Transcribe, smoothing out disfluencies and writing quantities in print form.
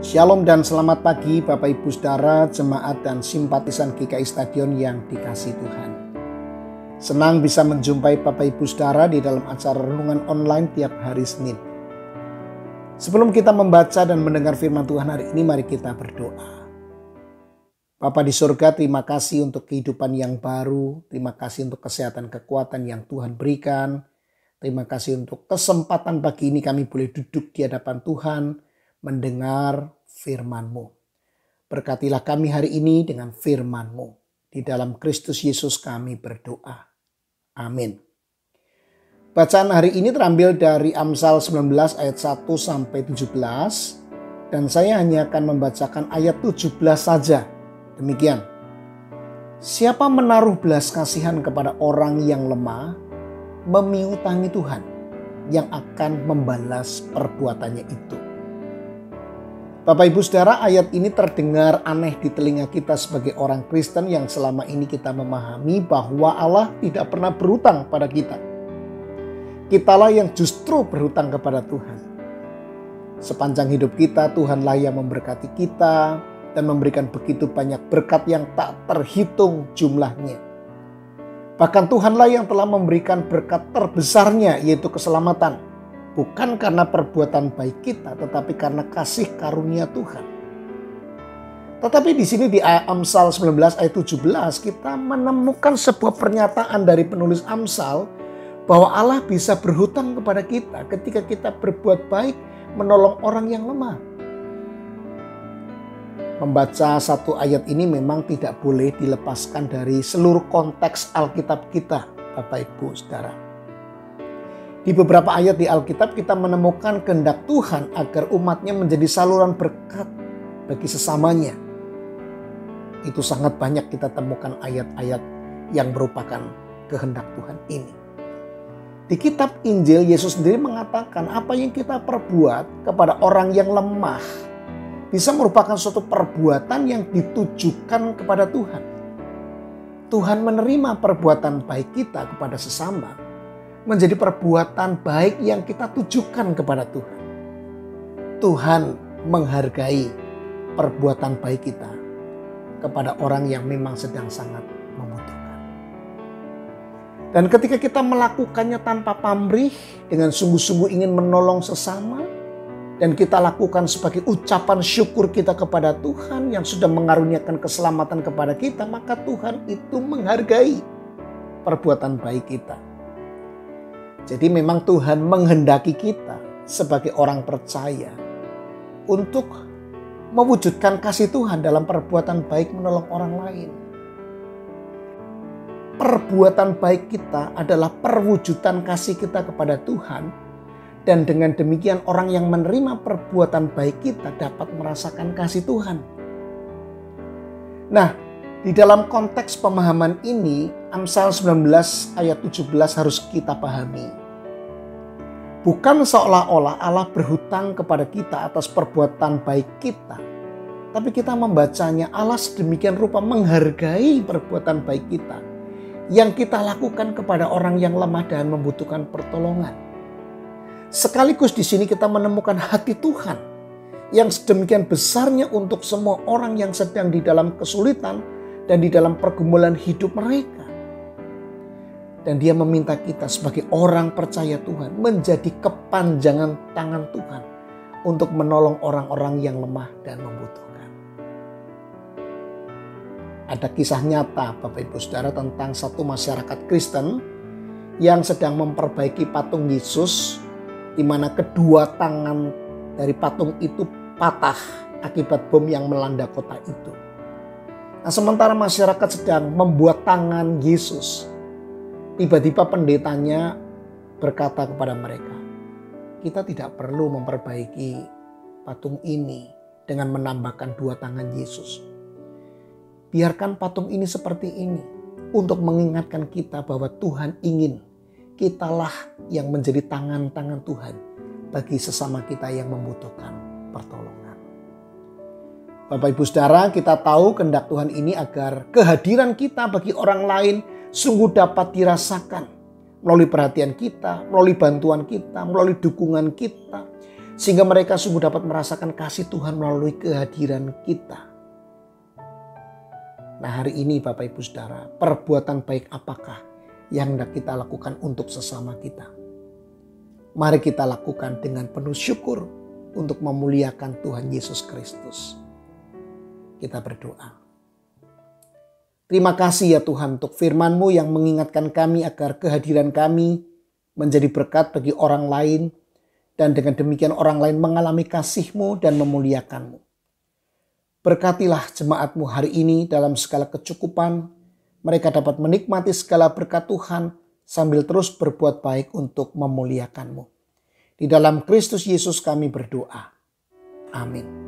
Shalom dan selamat pagi Bapak Ibu Saudara, jemaat dan simpatisan GKI Stadion yang dikasihi Tuhan. Senang bisa menjumpai Bapak Ibu Saudara di dalam acara renungan online tiap hari Senin. Sebelum kita membaca dan mendengar firman Tuhan hari ini, mari kita berdoa. Bapa di surga, terima kasih untuk kehidupan yang baru, terima kasih untuk kesehatan kekuatan yang Tuhan berikan. Terima kasih untuk kesempatan pagi ini kami boleh duduk di hadapan Tuhan, mendengar firman-Mu. Berkatilah kami hari ini dengan firman-Mu. Di dalam Kristus Yesus kami berdoa. Amin. Bacaan hari ini terambil dari Amsal 19 ayat 1 sampai 17. Dan saya hanya akan membacakan ayat 17 saja. Demikian. Siapa menaruh belas kasihan kepada orang yang lemah, memiutangi Tuhan yang akan membalas perbuatannya itu. Bapak Ibu Saudara, ayat ini terdengar aneh di telinga kita sebagai orang Kristen yang selama ini kita memahami bahwa Allah tidak pernah berhutang pada kita. Kitalah yang justru berhutang kepada Tuhan. Sepanjang hidup kita, Tuhanlah yang memberkati kita dan memberikan begitu banyak berkat yang tak terhitung jumlahnya. Bahkan Tuhanlah yang telah memberikan berkat terbesarnya, yaitu keselamatan. Bukan karena perbuatan baik kita, tetapi karena kasih karunia Tuhan. Tetapi di sini di Amsal 19 ayat 17 kita menemukan sebuah pernyataan dari penulis Amsal bahwa Allah bisa berhutang kepada kita ketika kita berbuat baik menolong orang yang lemah. Membaca satu ayat ini memang tidak boleh dilepaskan dari seluruh konteks Alkitab kita, Bapak Ibu Saudara. Di beberapa ayat di Alkitab kita menemukan kehendak Tuhan agar umatnya menjadi saluran berkat bagi sesamanya. Itu sangat banyak kita temukan ayat-ayat yang merupakan kehendak Tuhan ini. Di kitab Injil, Yesus sendiri mengatakan apa yang kita perbuat kepada orang yang lemah bisa merupakan suatu perbuatan yang ditujukan kepada Tuhan. Tuhan menerima perbuatan baik kita kepada sesama menjadi perbuatan baik yang kita tujukan kepada Tuhan. Tuhan menghargai perbuatan baik kita kepada orang yang memang sedang sangat membutuhkan. Dan ketika kita melakukannya tanpa pamrih, dengan sungguh-sungguh ingin menolong sesama, dan kita lakukan sebagai ucapan syukur kita kepada Tuhan yang sudah mengaruniakan keselamatan kepada kita, maka Tuhan itu menghargai perbuatan baik kita. Jadi memang Tuhan menghendaki kita sebagai orang percaya untuk mewujudkan kasih Tuhan dalam perbuatan baik menolong orang lain. Perbuatan baik kita adalah perwujudan kasih kita kepada Tuhan. Dan dengan demikian orang yang menerima perbuatan baik kita dapat merasakan kasih Tuhan. Nah, di dalam konteks pemahaman ini, Amsal 19 ayat 17 harus kita pahami. Bukan seolah-olah Allah berhutang kepada kita atas perbuatan baik kita. Tapi kita membacanya Allah sedemikian rupa menghargai perbuatan baik kita yang kita lakukan kepada orang yang lemah dan membutuhkan pertolongan. Sekaligus di sini kita menemukan hati Tuhan yang sedemikian besarnya untuk semua orang yang sedang di dalam kesulitan dan di dalam pergumulan hidup mereka. Dan Dia meminta kita sebagai orang percaya Tuhan menjadi kepanjangan tangan Tuhan untuk menolong orang-orang yang lemah dan membutuhkan. Ada kisah nyata Bapak Ibu Saudara tentang satu masyarakat Kristen yang sedang memperbaiki patung Yesus, di mana kedua tangan dari patung itu patah akibat bom yang melanda kota itu. Nah, sementara masyarakat sedang membuat tangan Yesus, tiba-tiba pendetanya berkata kepada mereka, kita tidak perlu memperbaiki patung ini dengan menambahkan dua tangan Yesus. Biarkan patung ini seperti ini untuk mengingatkan kita bahwa Tuhan ingin kitalah yang menjadi tangan-tangan Tuhan bagi sesama kita yang membutuhkan pertolongan. Bapak Ibu Saudara, kita tahu kehendak Tuhan ini agar kehadiran kita bagi orang lain sungguh dapat dirasakan melalui perhatian kita, melalui bantuan kita, melalui dukungan kita, Sehingga mereka sungguh dapat merasakan kasih Tuhan melalui kehadiran kita. Nah, hari ini Bapak Ibu Saudara, perbuatan baik apakah yang hendak kita lakukan untuk sesama kita? Mari kita lakukan dengan penuh syukur untuk memuliakan Tuhan Yesus Kristus. Kita berdoa. Terima kasih ya Tuhan untuk firman-Mu yang mengingatkan kami agar kehadiran kami menjadi berkat bagi orang lain. Dan dengan demikian orang lain mengalami kasih-Mu dan memuliakan-Mu. Berkatilah jemaat-Mu hari ini dalam segala kecukupan. Mereka dapat menikmati segala berkat Tuhan sambil terus berbuat baik untuk memuliakan-Mu. Di dalam Kristus Yesus kami berdoa. Amin.